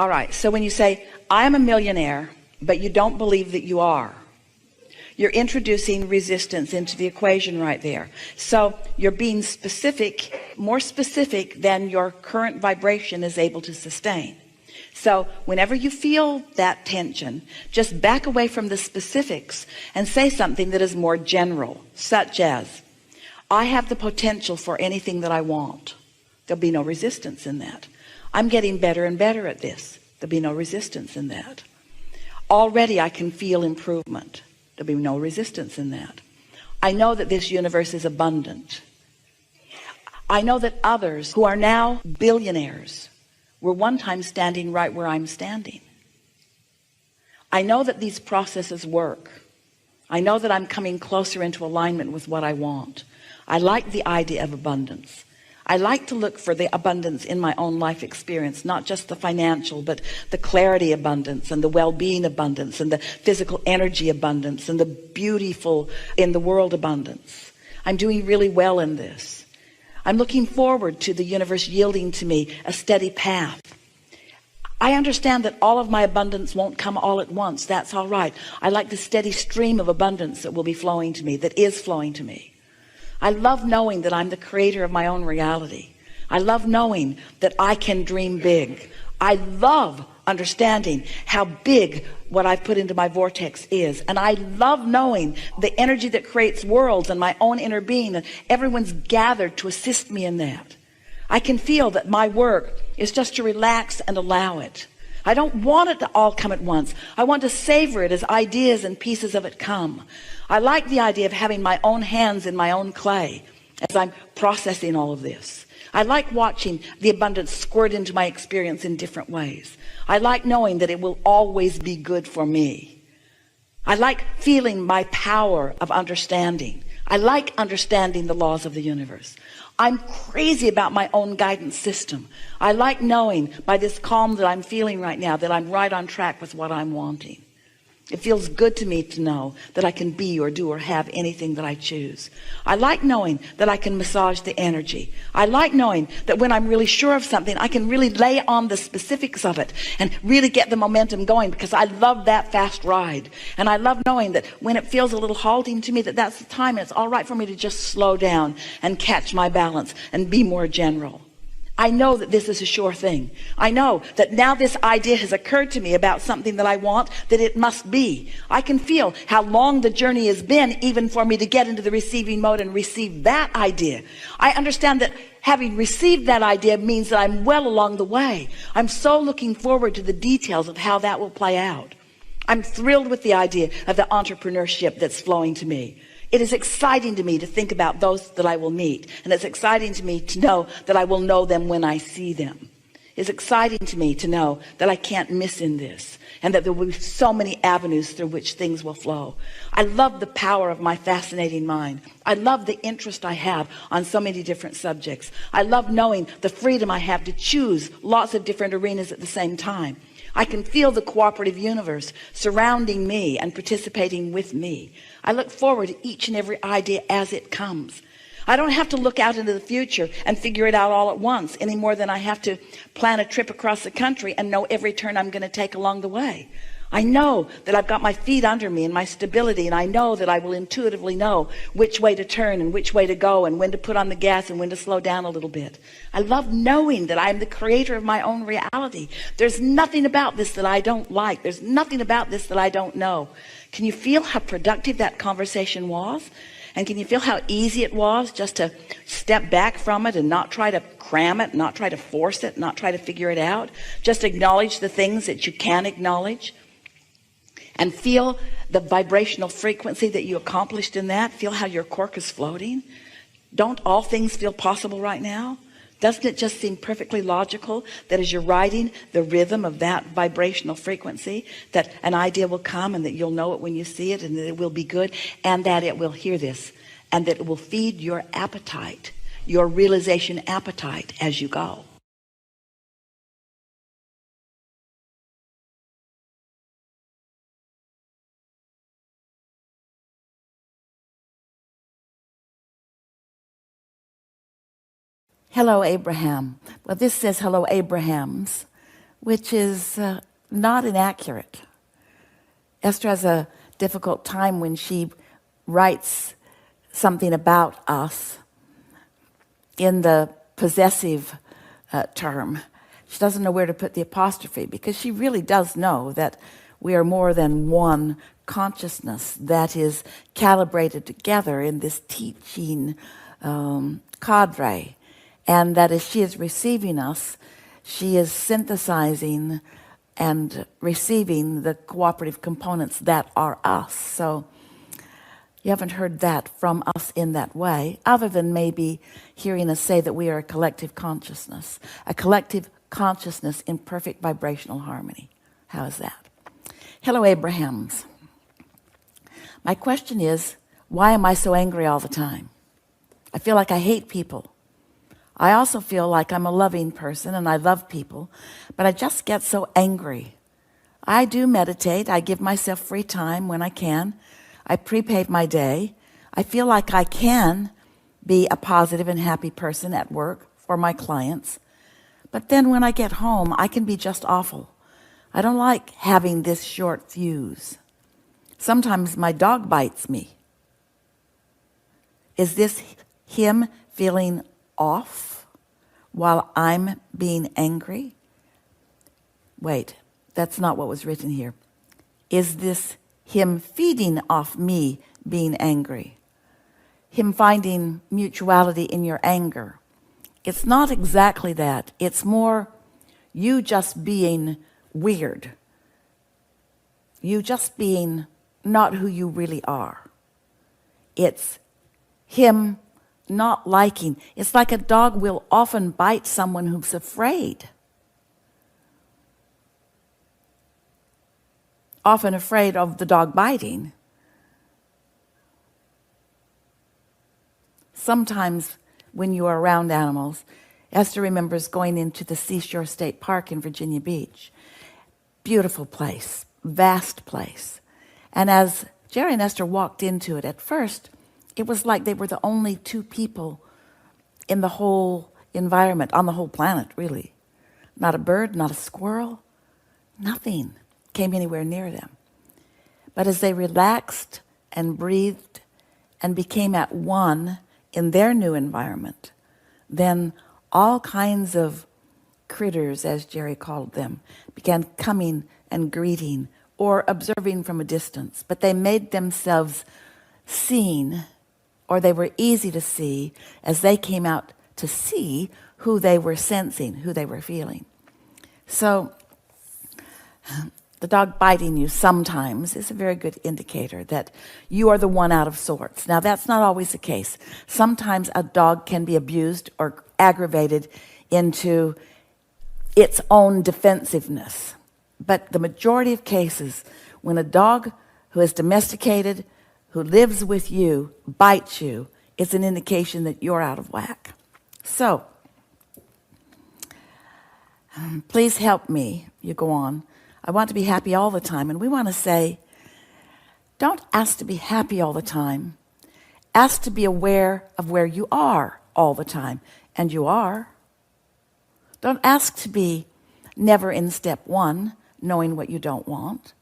All right, so when you say, I am a millionaire, but you don't believe that you are, you're introducing resistance into the equation right there. So you're being specific, more specific than your current vibration is able to sustain. So whenever you feel that tension, just back away from the specifics and say something that is more general, such as, I have the potential for anything that I want. There'll be no resistance in that. I'm getting better and better at this. There'll be no resistance in that. Already I can feel improvement. There'll be no resistance in that. I know that this universe is abundant. I know that others who are now billionaires were one time standing right where I'm standing. I know that these processes work. I know that I'm coming closer into alignment with what I want. I like the idea of abundance. I like to look for the abundance in my own life experience, not just the financial, but the clarity abundance and the well-being abundance and the physical energy abundance and the beautiful in the world abundance. I'm doing really well in this. I'm looking forward to the universe yielding to me a steady path. I understand that all of my abundance won't come all at once. That's all right. I like the steady stream of abundance that will be flowing to me, that is flowing to me. I love knowing that I'm the creator of my own reality. I love knowing that I can dream big. I love understanding how big what I've put into my vortex is. And I love knowing the energy that creates worlds and my own inner being, and everyone's gathered to assist me in that. I can feel that my work is just to relax and allow it. I don't want it to all come at once. I want to savor it as ideas and pieces of it come. I like the idea of having my own hands in my own clay as I'm processing all of this. I like watching the abundance squirt into my experience in different ways. I like knowing that it will always be good for me. I like feeling my power of understanding. I like understanding the laws of the universe. I'm crazy about my own guidance system. I like knowing by this calm that I'm feeling right now that I'm right on track with what I'm wanting. It feels good to me to know that I can be or do or have anything that I choose. I like knowing that I can massage the energy. I like knowing that when I'm really sure of something, I can really lay on the specifics of it and really get the momentum going, because I love that fast ride. And I love knowing that when it feels a little halting to me, that that's the time and it's all right for me to just slow down and catch my balance and be more general. I know that this is a sure thing. I know that now this idea has occurred to me about something that I want, that it must be. I can feel how long the journey has been, even for me to get into the receiving mode and receive that idea. I understand that having received that idea means that I'm well along the way. I'm so looking forward to the details of how that will play out. I'm thrilled with the idea of the entrepreneurship that's flowing to me. It is exciting to me to think about those that I will meet. And it's exciting to me to know that I will know them when I see them. It's exciting to me to know that I can't miss in this, and that there will be so many avenues through which things will flow. I love the power of my fascinating mind. I love the interest I have on so many different subjects. I love knowing the freedom I have to choose lots of different arenas at the same time. I can feel the cooperative universe surrounding me and participating with me. I look forward to each and every idea as it comes. I don't have to look out into the future and figure it out all at once any more than I have to plan a trip across the country and know every turn I'm going to take along the way. I know that I've got my feet under me and my stability, and I know that I will intuitively know which way to turn and which way to go and when to put on the gas and when to slow down a little bit. I love knowing that I'm the creator of my own reality. There's nothing about this that I don't like. There's nothing about this that I don't know. Can you feel how productive that conversation was? And can you feel how easy it was just to step back from it and not try to cram it, not try to force it, not try to figure it out? Just acknowledge the things that you can acknowledge. And feel the vibrational frequency that you accomplished in that. Feel how your cork is floating. Don't all things feel possible right now? Doesn't it just seem perfectly logical that as you're riding the rhythm of that vibrational frequency, that an idea will come and that you'll know it when you see it, and that it will be good, and that it will hear this, and that it will feed your appetite, your realization appetite as you go. Hello, Abraham. Well, this says hello, Abrahams. which is not inaccurate. Esther has a difficult time when she writes something about us in the possessive term. She doesn't know where to put the apostrophe because she really does know that we are more than one consciousness that is calibrated together in this teaching cadre, and that as she is receiving us, she is synthesizing and receiving the cooperative components that are us. So you haven't heard that from us in that way, other than maybe hearing us say that we are a collective consciousness in perfect vibrational harmony. How is that? Hello, Abrahams. My question is, why am I so angry all the time? I feel like I hate people. I also feel like I'm a loving person and I love people, but I just get so angry. I do meditate. I give myself free time when I can. I prepave my day. I feel like I can be a positive and happy person at work for my clients. But then when I get home, I can be just awful. I don't like having this short fuse. Sometimes my dog bites me. Is this him feeling off while I'm being angry? Wait, that's not what was written here. Is this him feeding off me being angry? Him finding mutuality in your anger? It's not exactly that. It's more you just being weird. You just being not who you really are. It's him not liking. It's like a dog will often bite someone who's afraid. Often afraid of the dog biting. Sometimes when you are around animals, Esther remembers going into the Seashore State Park in Virginia Beach. Beautiful place, vast place. And as Jerry and Esther walked into it, at first, it was like they were the only two people in the whole environment, on the whole planet, really. Not a bird, not a squirrel, nothing came anywhere near them. But as they relaxed and breathed and became at one in their new environment, then all kinds of critters, as Jerry called them, began coming and greeting or observing from a distance. But they made themselves seen, or they were easy to see as they came out to see who they were sensing, who they were feeling. So the dog biting you sometimes is a very good indicator that you are the one out of sorts. Now, that's not always the case. Sometimes a dog can be abused or aggravated into its own defensiveness. But the majority of cases, when a dog who is domesticated, who lives with you, bites you, it's an indication that you're out of whack. So, please help me. You go on. I want to be happy all the time. And we want to say, don't ask to be happy all the time. Ask to be aware of where you are all the time. And you are. Don't ask to be never in step one, knowing what you don't want,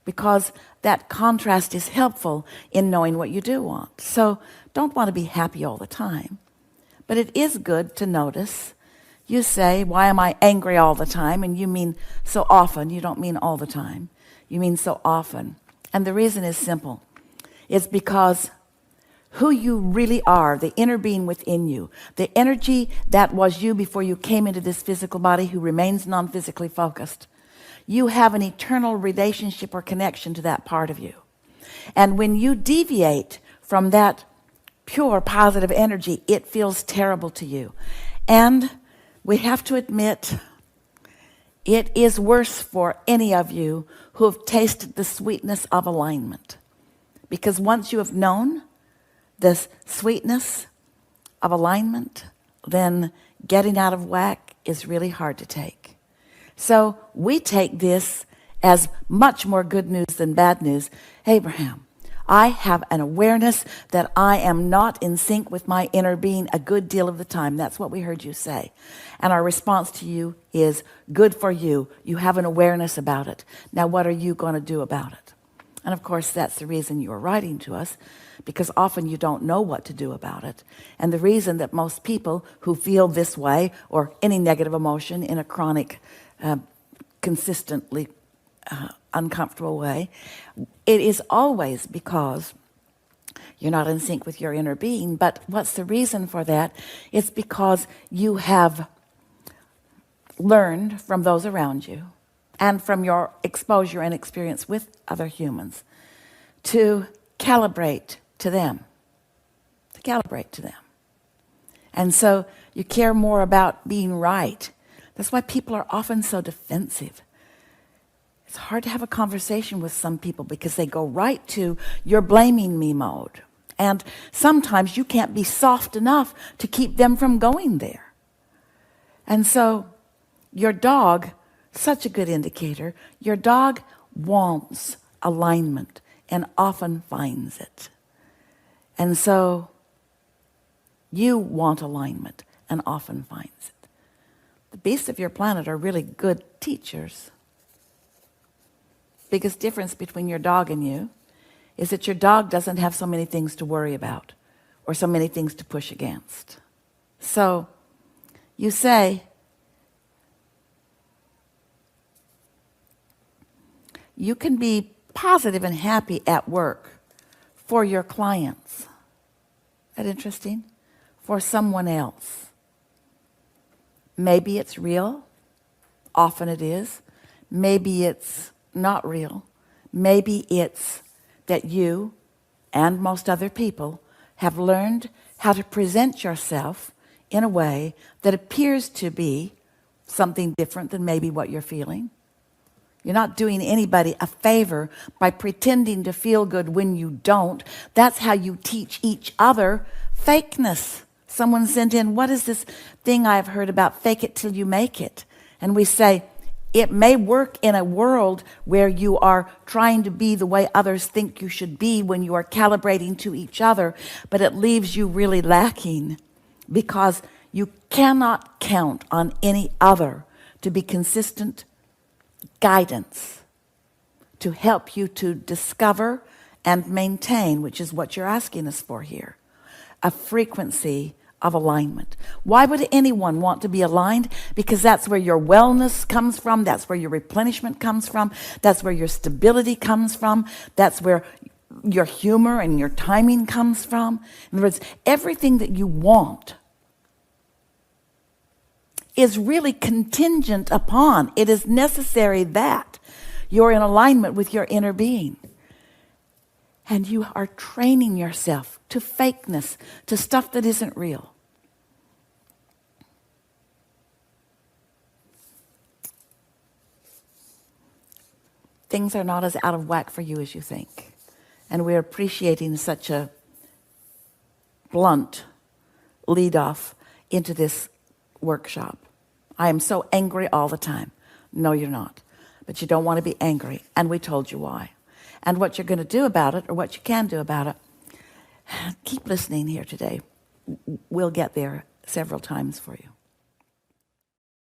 because that contrast is helpful in knowing what you do want. So don't want to be happy all the time. But it is good to notice. You say, why am I angry all the time? And you mean so often. You don't mean all the time. You mean so often. And the reason is simple. It's because who you really are, the inner being within you, the energy that was you before you came into this physical body, who remains non-physically focused, you have an eternal relationship or connection to that part of you. And when you deviate from that pure positive energy, it feels terrible to you. And we have to admit, it is worse for any of you who have tasted the sweetness of alignment. Because once you have known the sweetness of alignment, then getting out of whack is really hard to take. So we take this as much more good news than bad news. Abraham, I have an awareness that I am not in sync with my inner being a good deal of the time. That's what we heard you say. And our response to you is, good for you. You have an awareness about it. Now, what are you going to do about it? And of course, that's the reason you are writing to us, because often you don't know what to do about it. And the reason that most people who feel this way, or any negative emotion in a chronic, consistently uncomfortable way, it is always because you're not in sync with your inner being. But what's the reason for that? It's because you have learned from those around you and from your exposure and experience with other humans to calibrate to them. And so you care more about being right. That's why people are often so defensive. It's hard to have a conversation with some people because they go right to "you're blaming me" mode. And sometimes you can't be soft enough to keep them from going there. And so your dog, such a good indicator, your dog wants alignment and often finds it. And so you want alignment and often finds it. The beasts of your planet are really good teachers. Biggest difference between your dog and you is that your dog doesn't have so many things to worry about or so many things to push against. So you say, you can be positive and happy at work for your clients. Isn't that interesting? For someone else. Maybe it's real. Often it is. Maybe it's not real. Maybe it's that you and most other people have learned how to present yourself in a way that appears to be something different than maybe what you're feeling. You're not doing anybody a favor by pretending to feel good when you don't. That's how you teach each other fakeness. Someone sent in, what is this thing I've heard about fake it till you make it? And we say, it may work in a world where you are trying to be the way others think you should be when you are calibrating to each other, but it leaves you really lacking because you cannot count on any other to be consistent guidance to help you to discover and maintain, which is what you're asking us for here, a frequency of alignment. Why would anyone want to be aligned? Because that's where your wellness comes from. That's where your replenishment comes from. That's where your stability comes from. That's where your humor and your timing comes from. In other words, everything that you want is really contingent upon, it is necessary that you're in alignment with your inner being. And you are training yourself to fakeness, to stuff that isn't real. Things are not as out of whack for you as you think. And we're appreciating such a blunt lead off into this workshop. I am so angry all the time. No, you're not. But you don't want to be angry. And we told you why. And what you're going to do about it, or what you can do about it, keep listening here today. We'll get there several times for you.